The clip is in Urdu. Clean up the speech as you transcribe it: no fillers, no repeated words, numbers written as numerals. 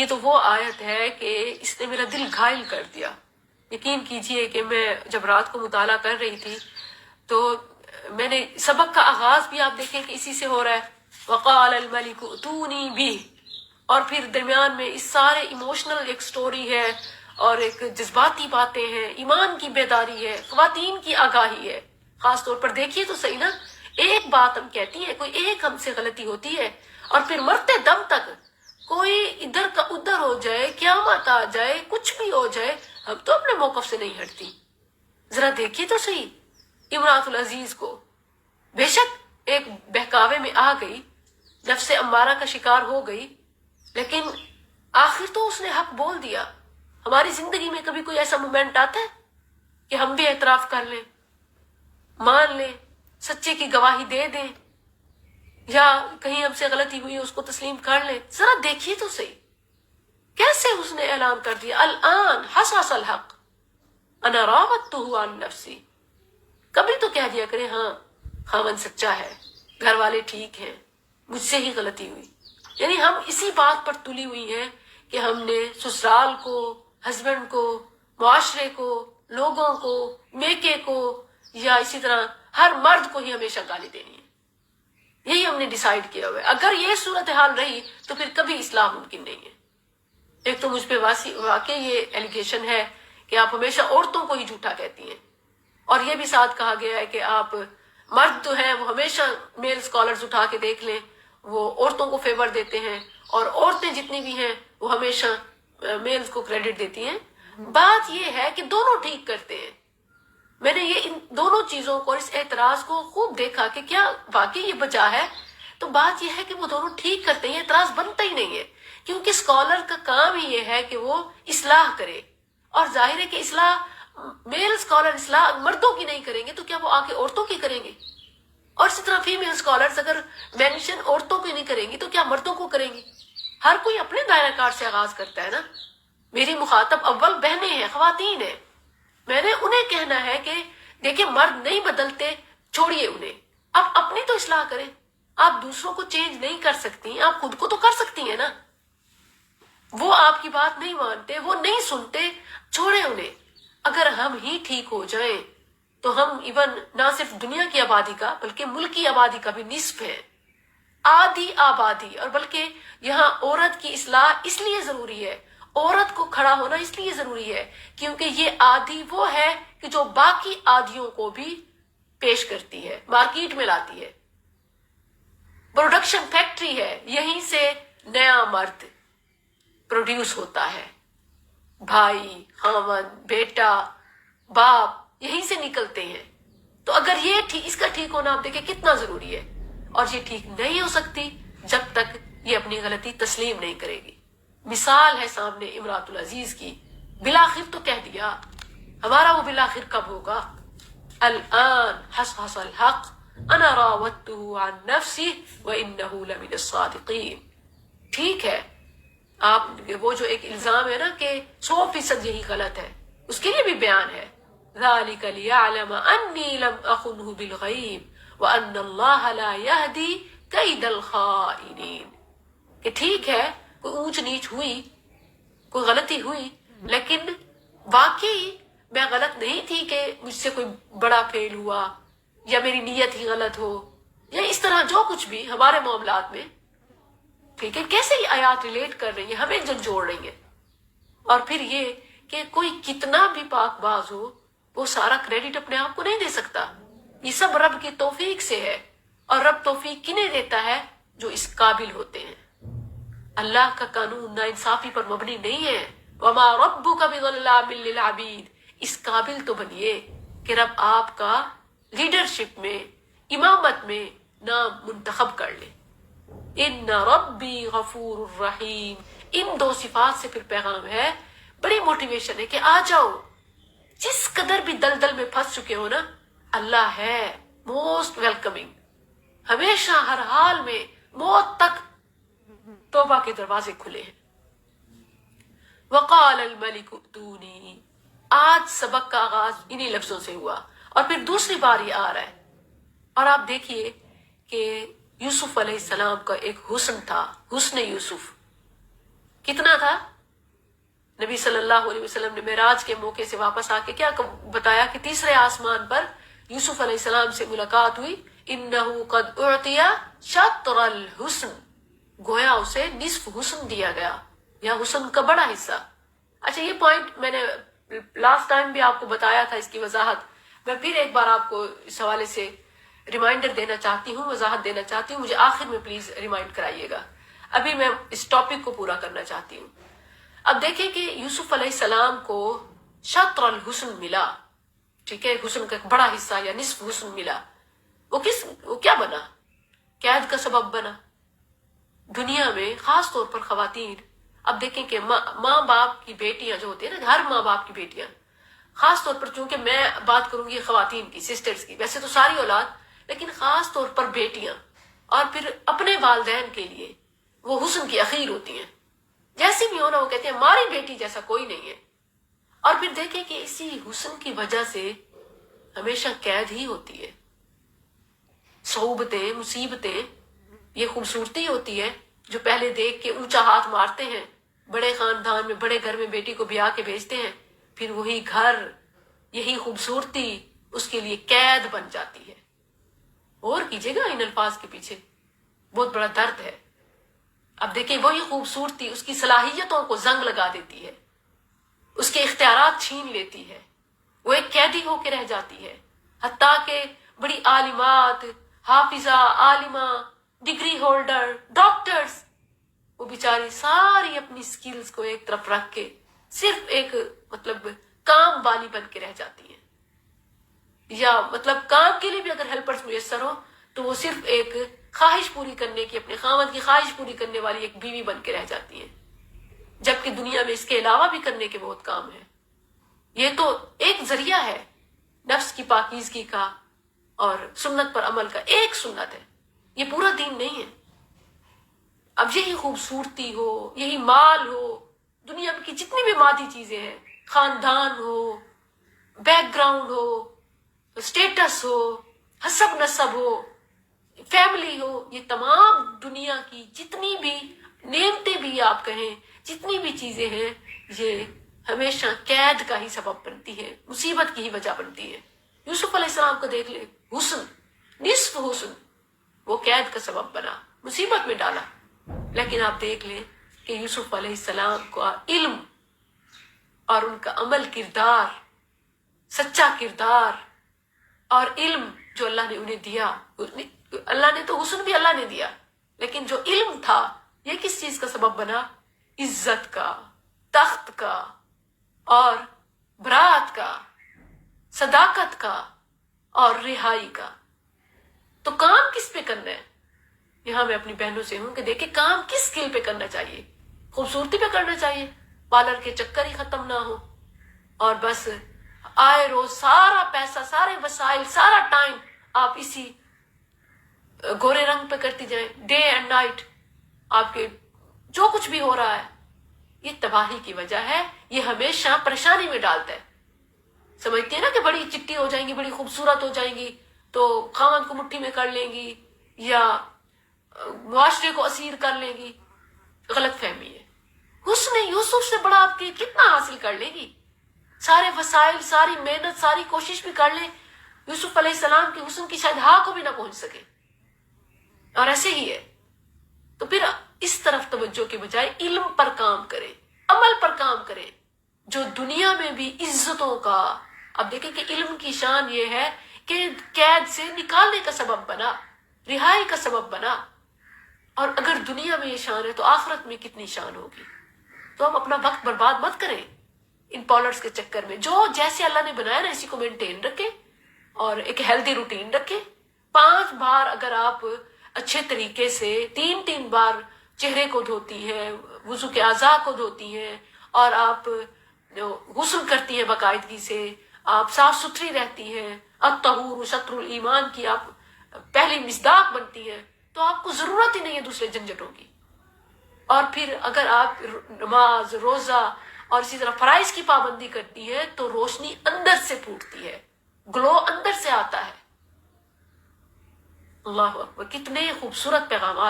یہ تو وہ آیت ہے کہ اس نے میرا دل گھائل کر دیا۔ یقین کیجئے کہ میں جب رات کو مطالعہ کر رہی تھی تو میں نے سبق کا آغاز بھی آپ دیکھیں کہ اسی سے ہو رہا ہے، وقال الملک اتونی بھی، اور پھر درمیان میں اس سارے ایموشنل ایک سٹوری ہے اور ایک جذباتی باتیں ہیں، ایمان کی بیداری ہے، خواتین کی آگاہی ہے۔ خاص طور پر دیکھیے تو صحیح نا، ایک بات ہم کہتی ہیں، کوئی ایک ہم سے غلطی ہوتی ہے اور پھر مرتے دم تک کوئی ادھر کا ادھر ہو جائے، قیامت آ جائے، کچھ بھی ہو جائے، ہم تو اپنے موقف سے نہیں ہٹتی۔ ذرا دیکھیے تو صحیح امراۃ العزیز کو، بے شک ایک بہکاوے میں آ گئی، نفس امارہ کا شکار ہو گئی، لیکن آخر تو اس نے حق بول دیا۔ ہماری زندگی میں کبھی کوئی ایسا مومنٹ آتا ہے کہ ہم بھی اعتراف کر لیں، مان لیں، سچے کی گواہی دے دیں، یا کہیں ہم سے غلطی ہوئی اس کو تسلیم کر لیں؟ ذرا دیکھیے تو صحیح کیسے اس نے اعلان کر دیا، الآن حسس الحق انا راودتہ عن نفسی۔ کبھی تو کہہ دیا کرے ہاں خاوند سچا ہے، گھر والے ٹھیک ہیں، مجھ سے ہی غلطی ہوئی۔ یعنی ہم اسی بات پر تلی ہوئی ہیں کہ ہم نے سسرال کو، ہسبینڈ کو، معاشرے کو، لوگوں کو، میکے کو، یا اسی طرح ہر مرد کو ہی ہمیشہ گالی دینی ہے۔ یہی ہم نے ڈیسائیڈ کیا ہوا ہے۔ اگر یہ صورتحال رہی تو پھر کبھی اصلاح ممکن نہیں ہے۔ ایک تو مجھ پہ واقعی یہ ایلیگیشن ہے کہ آپ ہمیشہ عورتوں کو ہی جھوٹا کہتی ہیں، اور یہ بھی ساتھ کہا گیا ہے کہ آپ مرد جو ہیں وہ ہمیشہ میل اسکالرز اٹھا کے دیکھ لیں، وہ عورتوں کو فیور دیتے ہیں، اور عورتیں جتنی بھی ہیں وہ ہمیشہ میلز کو کریڈٹ دیتی ہیں۔ بات یہ ہے کہ دونوں ٹھیک کرتے ہیں۔ میں نے یہ ان دونوں چیزوں کو اور اس اعتراض کو خوب دیکھا کہ کیا واقعی یہ بجا ہے، تو بات یہ ہے کہ وہ دونوں ٹھیک کرتے ہیں، اعتراض بنتا ہی نہیں ہے، کیونکہ اسکالر کا کام ہی یہ ہے کہ وہ اصلاح کرے، اور ظاہر ہے کہ اصلاح میل اسکالر اصلاح مردوں کی نہیں کریں گے تو کیا وہ آ کے عورتوں کی کریں گے؟ اور اسی طرح فیمیل اسکالرز اگر مینشن عورتوں کی نہیں کریں گی تو کیا مردوں کو کریں گی؟ ہر کوئی اپنے دائرہ کار سے آغاز کرتا ہے نا۔ میری مخاطب اول بہنیں ہیں، خواتین ہیں، میں نے انہیں کہنا ہے کہ دیکھیں مرد نہیں بدلتے، چھوڑیے انہیں، آپ اپنی تو اصلاح کریں۔ آپ دوسروں کو چینج نہیں کر سکتی، آپ خود کو تو کر سکتی ہیں نا۔ وہ آپ کی بات نہیں مانتے، وہ نہیں سنتے، چھوڑیں انہیں۔ اگر ہم ہی ٹھیک ہو جائیں تو ہم ایون نہ صرف دنیا کی آبادی کا بلکہ ملک کی آبادی کا بھی نصف ہے، آدھی آبادی۔ اور بلکہ یہاں عورت کی اصلاح اس لیے ضروری ہے، عورت کو کھڑا ہونا اس لیے ضروری ہے کیونکہ یہ آدھی وہ ہے کہ جو باقی آدھیوں کو بھی پیش کرتی ہے، مارکیٹ میں لاتی ہے، پروڈکشن فیکٹری ہے، یہیں سے نیا مرد پروڈیوس ہوتا ہے، بھائی، خاوند، بیٹا، باپ یہیں سے نکلتے ہیں۔ تو اگر یہ اس کا ٹھیک ہونا آپ دیکھیں کتنا ضروری ہے، اور یہ ٹھیک نہیں ہو سکتی جب تک یہ اپنی غلطی تسلیم نہیں کرے گی۔ مثال ہے سامنے امراۃ العزیز کی، بالآخر تو کہہ دیا، ہمارا وہ بالآخر کب ہوگا؟ الآن حسس الحق انا راودتہ عن نفسی وانہ لمن الصادقین۔ ٹھیک ہے، آپ وہ جو ایک الزام ہے نا کہ 100% یہی غلط ہے، اس کے لیے بھی بیان ہے، ذالک لیعلم انی لم اخنہ بالغیب وان اللہ لا یہدی کید الخائنین۔ کہ ٹھیک ہے کوئی اونچ نیچ ہوئی، کوئی غلطی ہوئی، لیکن واقعی میں غلط نہیں تھی کہ مجھ سے کوئی بڑا فیل ہوا یا میری نیت ہی غلط ہو، یا اس طرح جو کچھ بھی ہمارے معاملات میں۔ ٹھیک ہے، کیسے یہ آیات ریلیٹ کر رہی ہیں، ہمیں جو جوڑ رہی ہیں۔ اور پھر یہ کہ کوئی کتنا بھی پاک باز ہو وہ سارا کریڈٹ اپنے آپ کو نہیں دے سکتا، یہ سب رب کی توفیق سے ہے، اور رب توفیق کنہیں دیتا ہے؟ جو اس قابل ہوتے ہیں۔ اللہ کا قانون ناانصافی پر مبنی نہیں ہے، وما ربک بظلام للعبید۔ اس قابل تو بنیے کہ رب آپ کا لیڈرشپ میں، امامت میں نام منتخب کر لے۔ ان ربی غفور الرحیم، ان دو صفات سے پھر پیغام ہے، بڑی موٹیویشن ہے کہ آ جاؤ، جس قدر بھی دلدل میں پھنس چکے ہو نا، اللہ ہے موسٹ ویلکمنگ، ہمیشہ ہر حال میں موت تک توبہ کے دروازے کھلے ہیں۔ وقال الملک ائتونی، آج سبق کا آغاز انہی لفظوں سے ہوا، اور پھر دوسری بار یہ آ رہا ہے۔ اور آپ دیکھیے کہ یوسف علیہ السلام کا ایک حسن تھا، حسن یوسف، کتنا تھا؟ نبی صلی اللہ علیہ وسلم نے معراج کے موقع سے واپس آ کے کیا بتایا کہ تیسرے آسمان پر یوسف علیہ السلام سے ملاقات ہوئی. انہو قد اعطی شطر الحسن، گویا اسے نصف حسن دیا گیا یا حسن کا بڑا حصہ. اچھا یہ پوائنٹ میں نے لاسٹ ٹائم بھی آپ کو بتایا تھا، اس کی وضاحت میں پھر ایک بار آپ کو اس حوالے سے ریمائنڈر دینا چاہتی ہوں، وضاحت دینا چاہتی ہوں. مجھے آخر میں پلیز ریمائنڈ کرائیے گا. ابھی میں اس ٹاپک کو پورا کرنا چاہتی ہوں. اب دیکھیں کہ یوسف علیہ السلام کو شطر الحسن ملا، ٹھیک ہے، حسن کا ایک بڑا حصہ یا نصف حسن ملا. وہ کیا بنا؟ قید کا سبب بنا. دنیا میں خاص طور پر خواتین، اب دیکھیں کہ ماں باپ کی بیٹیاں جو ہوتی ہیں نا، ہر ماں باپ کی بیٹیاں، خاص طور پر چونکہ میں بات کروں گی خواتین کی، سسٹرز کی، ویسے تو ساری اولاد، لیکن خاص طور پر بیٹیاں اور پھر اپنے والدین کے لیے وہ حسن کی اخیر ہوتی ہیں. جیسی بھی ہونا وہ کہتے ہیں ہماری بیٹی جیسا کوئی نہیں ہے. اور پھر دیکھیں کہ اسی حسن کی وجہ سے ہمیشہ قید ہی ہوتی ہے. صعوبتیں، مصیبتیں، یہ خوبصورتی ہوتی ہے جو پہلے دیکھ کے اونچا ہاتھ مارتے ہیں، بڑے خاندان میں، بڑے گھر میں بیٹی کو بیاہ کے بھیجتے ہیں، پھر وہی گھر، یہی خوبصورتی اس کے لیے قید بن جاتی ہے. اور کیجیے گا ان الفاظ کے پیچھے بہت بڑا درد ہے. اب دیکھیں وہی خوبصورتی اس کی صلاحیتوں کو زنگ لگا دیتی ہے، اس کے اختیارات چھین لیتی ہے، وہ ایک قیدی ہو کے رہ جاتی ہے. حتیٰ کہ بڑی عالمات، حافظہ، عالمہ، ڈگری ہولڈر، ڈاکٹرز، وہ بیچاری ساری اپنی سکلز کو ایک طرف رکھ کے صرف ایک کام والی بن کے رہ جاتی ہیں. یا کام کے لیے بھی اگر ہیلپرز میسر ہو تو وہ صرف ایک خواہش پوری کرنے کی، اپنے خاوند کی خواہش پوری کرنے والی ایک بیوی بن کے رہ جاتی ہیں، جبکہ دنیا میں اس کے علاوہ بھی کرنے کے بہت کام ہے. یہ تو ایک ذریعہ ہے نفس کی پاکیزگی کا اور سنت پر عمل کا، ایک سنت ہے، یہ پورا دین نہیں ہے. اب یہی خوبصورتی ہو، یہی مال ہو، دنیا کی جتنی بھی مادی چیزیں ہیں، خاندان ہو، بیک گراؤنڈ ہو، اسٹیٹس ہو، حسب نسب ہو، فیملی ہو، یہ تمام دنیا کی جتنی بھی نعمتیں بھی آپ کہیں، جتنی بھی چیزیں ہیں، یہ ہمیشہ قید کا ہی سبب بنتی ہے، مصیبت کی ہی وجہ بنتی ہے. یوسف علیہ السلام کو دیکھ لیں، حسن، نصف حسن، وہ قید کا سبب بنا، مصیبت میں ڈالا. لیکن آپ دیکھ لیں کہ یوسف علیہ السلام کا علم اور ان کا عمل، کردار، سچا کردار اور علم جو اللہ نے انہیں دیا، اللہ نے تو حسن بھی اللہ نے دیا، لیکن جو علم تھا یہ کس چیز کا سبب بنا؟ عزت کا، تخت کا اور برات کا، صداقت کا اور رہائی کا. تو کام کس پہ کرنا ہے؟ یہاں میں اپنی بہنوں سے ہوں کہ دیکھیں کام کس اسکل پہ کرنا چاہیے. خوبصورتی پہ کرنا چاہیے، پارلر کے چکر ہی ختم نہ ہو اور بس آئے روز سارا پیسہ، سارے وسائل، سارا ٹائم آپ اسی گورے رنگ پہ کرتی جائیں، ڈے اینڈ نائٹ. آپ کے جو کچھ بھی ہو رہا ہے یہ تباہی کی وجہ ہے، یہ ہمیشہ پریشانی میں ڈالتا ہے. سمجھتی ہے نا کہ بڑی چٹی ہو جائیں گی، بڑی خوبصورت ہو جائیں گی تو خاوند کو مٹھی میں کر لیں گی یا معاشرے کو اسیر کر لیں گی. غلط فہمی ہے. حسن یوسف سے بڑا آپ کے کتنا حاصل کر لے گی، سارے وسائل، ساری محنت، ساری کوشش بھی کر لیں، یوسف علیہ السلام کے حسن کی شاید ہاں کو بھی نہ پہنچ سکے. اور ایسے ہی ہے. تو پھر اس طرف توجہ کے بجائے علم پر کام کریں، عمل پر کام کریں جو دنیا میں بھی عزتوں کا. اب دیکھیں کہ علم کی شان یہ ہے کہ قید سے نکالنے کا سبب بنا، رہائی کا سبب بنا. اور اگر دنیا میں یہ شان ہے تو آخرت میں کتنی شان ہوگی. تو ہم اپنا وقت برباد مت کریں ان پالرز کے چکر میں. جو جیسے اللہ نے بنایا نا اسی کو مینٹین رکھیں اور ایک ہیلدی روٹین رکھیں. 5 بار اگر آپ اچھے طریقے سے 3 بار چہرے کو دھوتی ہیں، وضو کے اعضاء کو دھوتی ہیں اور آپ غسل کرتی ہیں باقاعدگی سے، آپ صاف ستھری رہتی ہیں، الطہور شطر الایمان کی آپ پہلی مصداق بنتی ہیں، تو آپ کو ضرورت ہی نہیں ہے دوسرے جھنجھٹوں کی. اور پھر اگر آپ نماز، روزہ اور اسی طرح فرائض کی پابندی کرتی ہے تو روشنی اندر سے پھوٹتی ہے، گلو اندر سے آتا ہے. اللہ اکبر، کتنے خوبصورت پیغامات